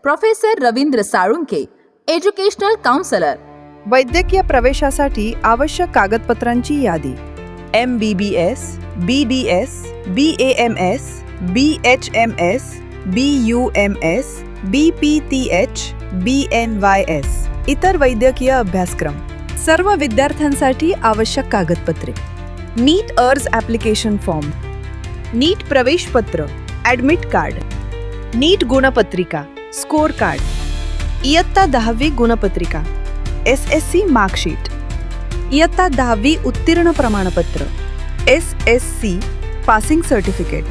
Professor Ravindra Salunke, educational counsellor. वैद्यकीय प्रवेशासाठी आवश्यक कागदपत्रांची यादी: MBBS, BDS, BAMS, BHMS, BUMS, BPTH, BNYS. इतर वैद्यकीय अभ्यासक्रम. सर्व विद्यार्थ्यांसाठी आवश्यक कागदपत्रे: नीट अर्ज ॲप्लिकेशन फॉर्म, नीट प्रवेशपत्र, ॲडमिट कार्ड, नीट गुणपत्रिका, स्कोर कार्ड, इयत्ता 10वी गुणपत्रिका, SSC मार्कशीट, इयत्ता 10वी उत्तीर्ण प्रमाणपत्र, SSC पासिंग सर्टिफिकेट,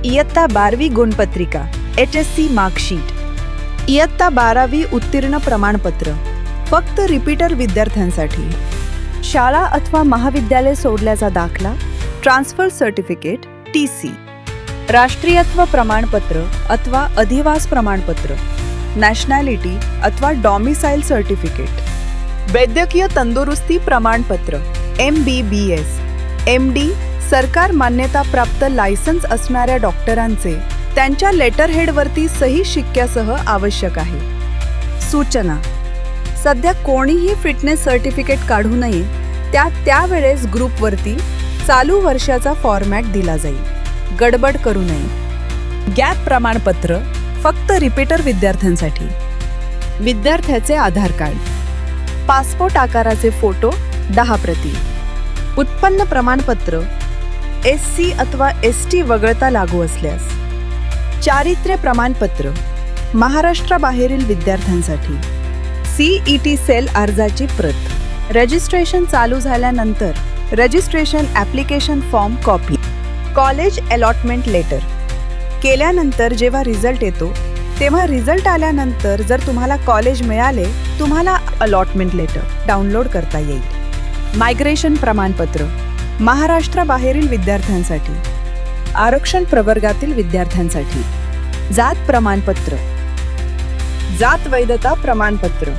इयत्ता 12वी गुणपत्रिका, HSC मार्कशीट, इयत्ता 12वी उत्तीर्ण प्रमाणपत्र फक्त रिपीटर विद्यार्थ्यांसाठी, शाळा अथवा महाविद्यालय सोडल्याचा दाखला, ट्रान्सफर सर्टिफिकेट, TC, राष्ट्रीयत्व प्रमाणपत्र अथवा अधिवास प्रमाणपत्र, नॅशनॅलिटी अथवा डॉमिसाईल सर्टिफिकेट, वैद्यकीय तंदुरुस्ती प्रमाणपत्र, MBBS, MD, सरकार मान्यताप्राप्त लायसन्स असणाऱ्या डॉक्टरांचे त्यांच्या लेटरहेडवरती सही शिक्क्यासह आवश्यक आहे. सूचना: सध्या कोणीही फिटनेस सर्टिफिकेट काढू नये. त्यावेळेस ग्रुपवरती चालू वर्षाचा फॉर्मॅट दिला जाईल. गडबड करू नये. गॅप प्रमाणपत्र फक्त रिपीटर विद्यार्थ्यांसाठी. विद्यार्थ्याचे आधार कार्ड, पासपोर्ट आकाराचे फोटो 10 प्रती, उत्पन्न प्रमाणपत्र, SC अथवा ST वगळता लागू असल्यास, चारित्र्य प्रमाणपत्र महाराष्ट्राबाहेरील विद्यार्थ्यांसाठी, CET सेल अर्जाची प्रत, रजिस्ट्रेशन चालू झाल्यानंतर registration application form copy, college allotment letter केल्यानंतर जेव्हा रिझल्ट येतो तेव्हा रिझल्ट आल्यानंतर जर तुम्हाला कॉलेज मिळाले तुम्हाला अलॉटमेंट लेटर डाउनलोड करता येईल. मायग्रेशन प्रमाणपत्र महाराष्ट्राबाहेरील विद्यार्थ्यांसाठी, आरक्षण प्रवर्गातील विद्यार्थ्यांसाठी, जात प्रमाणपत्र, जात वैधता प्रमाणपत्र,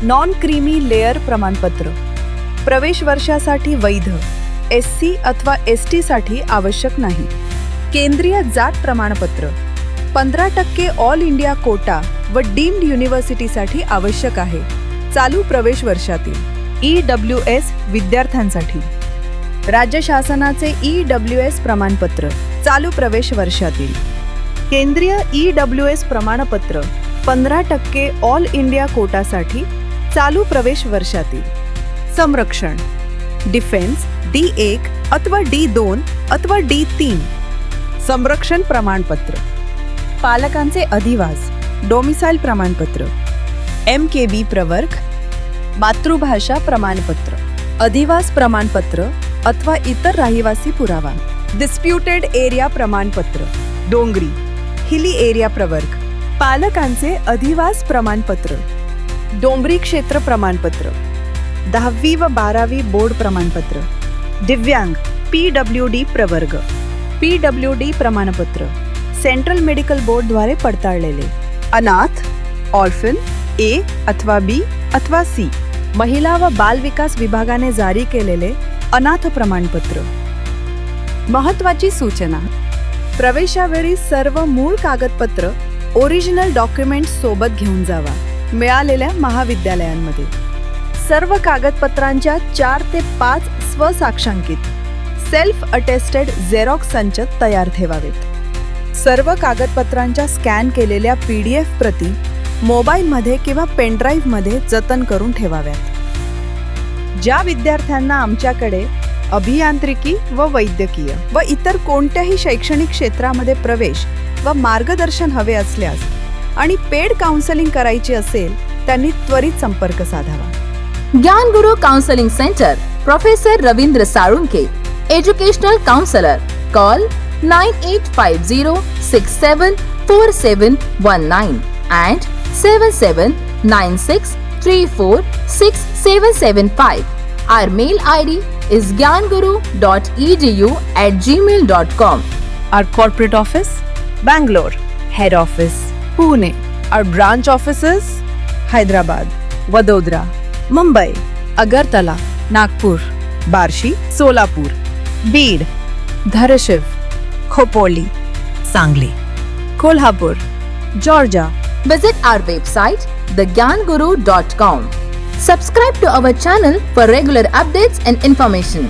नॉन क्रीमी लेअर प्रमाणपत्र, प्रवेश वर्षासाठी वैध, SC अथवा ST साठी आवश्यक नाही. केंद्रीय जात प्रमाणपत्र 15% ऑल इंडिया कोटा व डीम्ड युनिव्हर्सिटीसाठी आवश्यक आहे. चालू प्रवेश वर्षातील EWS विद्यार्थ्यांसाठी, राज्य शासनाचे EWS प्रमाणपत्र चालू प्रवेश वर्षातील, केंद्रीय EWS प्रमाणपत्र 15% ऑल इंडिया कोटासाठी चालू प्रवेश वर्षातील. संरक्षण, डिफेन्स D1 अथवा D2 अथवा D3, संरक्षण प्रमाणपत्र, पालकांचे अधिवास, डोमिसाईल प्रमाणपत्र, MKB प्रवर्ग, मातृभाषा प्रमाणपत्र, अधिवास प्रमाणपत्र अथवा इतर रहिवासी पुरावा, डिस्प्युटेड एरिया प्रमाणपत्र, डोंगरी हिली एरिया प्रवर्ग, पालकांचे अधिवास प्रमाणपत्र, डोंबरी क्षेत्र प्रमाणपत्र, 10वी व 12वी बोर्ड प्रमाणपत्र, दिव्यांग PWD प्रवर्ग, PWD प्रमाणपत्र, सेंट्रल मेडिकल बोर्डद्वारे पडताळलेले, अनाथ, ऑर्फन A अथवा B अथवा C, महिला व बाल विकास विभागाने जारी केलेले अनाथ प्रमाणपत्र. महत्त्वाची सूचना: प्रवेशावेळी सर्व मूळ कागदपत्र ओरिजिनल डॉक्युमेंट सोबत घेऊन जावा. मिळालेल्या महाविद्यालयांमध्ये सर्व कागदपत्रांच्या 4 ते 5 स्वसाक्षांकित सेल्फ अटेस्टेड झेरॉक्स संच तयार ठेवावेत. सर्व कागदपत्रांच्या स्कॅन केलेल्या PDF प्रती मोबाईलमध्ये किंवा पेनड्राईव्हमध्ये जतन करून ठेवाव्यात. ज्या विद्यार्थ्यांना आमच्याकडे अभियांत्रिकी व वैद्यकीय व इतर कोणत्याही शैक्षणिक क्षेत्रामध्ये प्रवेश व मार्गदर्शन हवे असल्यास आणि पेड काउन्सेलिंग करायची असेल त्यांनी त्वरित संपर्क साधावा. Gyanguru counselling centre, professor Ravindra Salunke, educational counsellor. Call 9850674719 and 7796346775. Our mail ID is gyanguru.edu@gmail.com. Our corporate office, Bangalore. Head office, Pune. Our branch offices, Hyderabad, Vadodara, Mumbai, Agartala, Nagpur, Barshi, Solapur, Beed, Dharashiv, Khopoli, Sangli, Kolhapur, Georgia. Visit our website thegyanguru.com. Subscribe to our channel for regular updates and information.